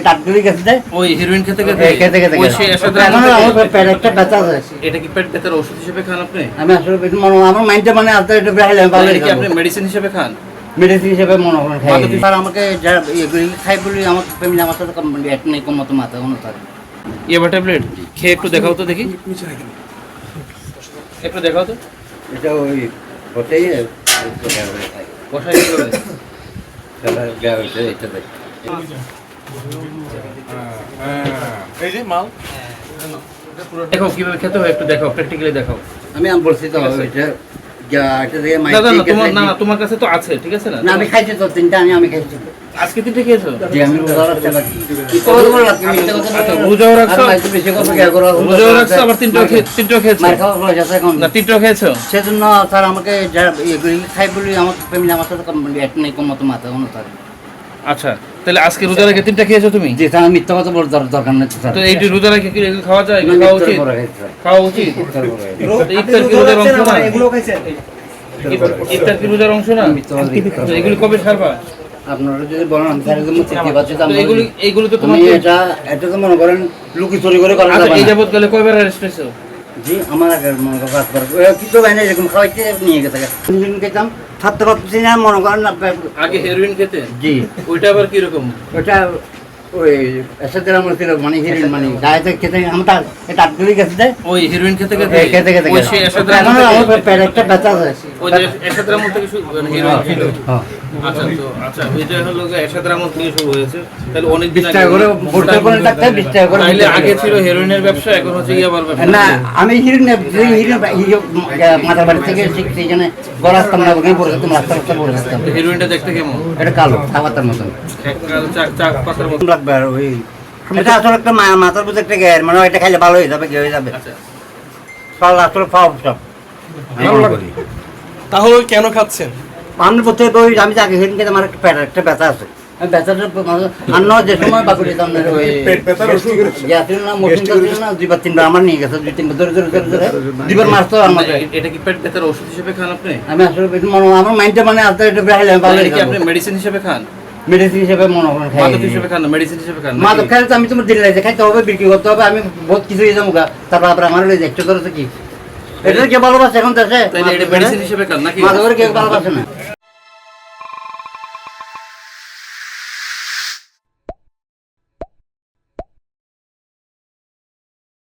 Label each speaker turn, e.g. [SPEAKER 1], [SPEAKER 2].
[SPEAKER 1] দাঁতগুলি গেছে
[SPEAKER 2] ওই হেরোইন খেতে
[SPEAKER 1] খেতে খেতে
[SPEAKER 2] ওই সেই এরশাদ
[SPEAKER 1] এখন আমার পেট একটা ব্যথা আছে।
[SPEAKER 2] এটা কি পেট ব্যথার ওষুধ হিসেবে খান আপনি?
[SPEAKER 1] আমি আসলে আমার মাইন্ডটা মানে আসতে একটু বেহাইলে ভালো
[SPEAKER 2] এটা কি আপনি মেডিসিন হিসেবে খান?
[SPEAKER 1] মেডিসিন হিসেবে মনে করেন খাই। স্যার আমাকে যা এগুলি খাই বলি আমার ফ্যামিলি আমার সাথে এক নেই কোন মতো মাথা কোনো স্যার
[SPEAKER 2] ইয়াবা ট্যাবলেট খেয়ে একটু দেখাও তো দেখি, একটু দেখাও তো।
[SPEAKER 1] এটা ওই হতেই
[SPEAKER 2] বসাই কি করে?
[SPEAKER 3] এই যে মাল
[SPEAKER 2] দেখো কিভাবে খেতে হয় একটু দেখাও, প্র্যাকটিক্যালি দেখাও।
[SPEAKER 1] আমি বলছি তো এটা এটা দিয়ে
[SPEAKER 2] দাদা না তোমার না তোমার কাছে তো আছে, ঠিক আছে না?
[SPEAKER 1] না আমি খাইছি তো তিনটা আমি খাইছি।
[SPEAKER 2] আজকে তিনটে খেয়েছো?
[SPEAKER 1] জি আমি রোজা রাখতে পারি। কি করব লাগবে মিথ্যা কথা
[SPEAKER 2] আচ্ছা,
[SPEAKER 1] বলবো।
[SPEAKER 2] রোজাও রাখছো?
[SPEAKER 1] আর মাইতে বেশি কথা কে করো?
[SPEAKER 2] রোজাও রাখছো আবার তিনটাও খেয়েছো?
[SPEAKER 1] মার খাওয়া হয়ে যাচ্ছে এখন।
[SPEAKER 2] না তিনটাও খেয়েছো?
[SPEAKER 1] সেজন্য স্যার আমাকে যা এগুলি খাই বলি আমার ফ্যামিলি আমার সাথে এক নেই কোন মতো মাথা কোনো স্যার।
[SPEAKER 2] আচ্ছা তাহলে আজকে রোজা রেখে তিনটা খেয়েছো তুমি?
[SPEAKER 1] জি স্যার মিথ্যা কথা বলার দরকার নেই স্যার।
[SPEAKER 2] তো এইটি রোজা রেখে কি এগুলো খাওয়া যায়? এগুলো খাওয়া উচিত? খাওয়া উচিত? ইফতার কি রোজার অংশ না? ইফতার কি রোজার অংশ না? তো এগুলো কবে ছাড়বা?
[SPEAKER 1] আপনারা যদি বলেন আমি স্যার একদম চিঠি পাচ্ছি
[SPEAKER 2] তো এইগুলো তো তোমার
[SPEAKER 1] এটা তো মনে করেন লুকি চুরি করে করা
[SPEAKER 2] আচ্ছা
[SPEAKER 1] যাবে
[SPEAKER 2] এই
[SPEAKER 1] না।
[SPEAKER 2] যাবত গেলে কয়বার অ্যারেস্ট হয়েছো?
[SPEAKER 1] জি আমার আগে মনে করেন কাজ করে কিছু বাইরে এরকম খাওয়াইতে নিয়ে গেছে তিনজন খেতাম থাকতে পারছি না মনে করেন না।
[SPEAKER 2] আগে হেরোইন খেতে?
[SPEAKER 1] জি
[SPEAKER 2] ওইটা আবার কি রকম?
[SPEAKER 1] ওটা ওই এসাদের আমার ছিল মানে হিরোইন মানে গায়ে খেতে আমার দাঁতগুলি গেছে
[SPEAKER 2] ওই হেরোইন খেতে
[SPEAKER 1] খেতে খেতে
[SPEAKER 2] ওই সেই এরশাদ
[SPEAKER 1] এখন আমার পেট একটা ব্যথা আছে।
[SPEAKER 2] ওই যে এরশাদ আমল থেকে শুরু মানে হেরোইন ছিল। আচ্ছা তো আচ্ছা ওইটা হলো এরশাদ আমল থেকে শুরু হয়েছে, তাহলে অনেক দিন
[SPEAKER 1] 20 টাকা করে ভর্তি করে ডাক্তার 20 টাকা করে
[SPEAKER 2] তাহলে আগে ছিল হেরোইনের ব্যবসা, এখন হচ্ছে ইয়াবার ব্যবসা।
[SPEAKER 1] না আমি হিরোইন মাথার বাড়ি থেকে শিখছি এখানে গলা আসতাম না ওখানে পড়ে যেতাম রাস্তা রাস্তা পড়ে যেতাম।
[SPEAKER 2] হেরোইনটা দেখতে কেমন?
[SPEAKER 1] এটা কালো খাবারটার মতন
[SPEAKER 2] চাক পাতার মতো।
[SPEAKER 1] লাগবে আর ওই এটা আসলে একটা মাথার বুঝে একটা গ্যার মানে এটা খাইলে ভালো হয়ে যাবে কি হয়ে যাবে
[SPEAKER 2] আচ্ছা
[SPEAKER 1] ফল আসলে ফাও সব
[SPEAKER 3] তাহলে কেন খাচ্ছেন?
[SPEAKER 1] আমি বলতে ওই আমি যাকে হেরিং খেতে আমার একটা পেট একটা ব্যথা আছে আমি ব্যথাটা আর নয় যে সময় বাকুড়ি দাম ওই
[SPEAKER 3] পেট ব্যথার ওষুধ
[SPEAKER 1] গ্যাসের না মোশন ছিল না দুইবার তিনবার আমার নিয়ে গেছে দুই তিনবার ধরে ধরে ধরে ধরে দুইবার মারতো আমার
[SPEAKER 2] এটা কি পেট ব্যথার ওষুধ হিসেবে খান আপনি?
[SPEAKER 1] আমি আসলে আমার মাইন্ডটা মানে আসতে একটু বেহাইলে ভালো
[SPEAKER 2] এটা কি আপনি মেডিসিন হিসেবে খান?
[SPEAKER 1] মেডিসিন হিসেবে মনে করেন খাই
[SPEAKER 2] মাদক হিসেবে খান না মেডিসিন হিসেবে খান?
[SPEAKER 1] মাদক খাইলে তো আমি তোমার দিল্লি লাইছে খাইতে হবে বিক্রি করতে হবে আমি বহুত কিছু হয়ে যাবো তারপর আবার আমার ওই একটু ধরেছে কি এটা কে ভালোবাসে এখন দেশে
[SPEAKER 2] তাহলে এটা মেডিসিন হিসেবে খান নাকি?
[SPEAKER 1] মাদকের কেউ ভালোবাসে না।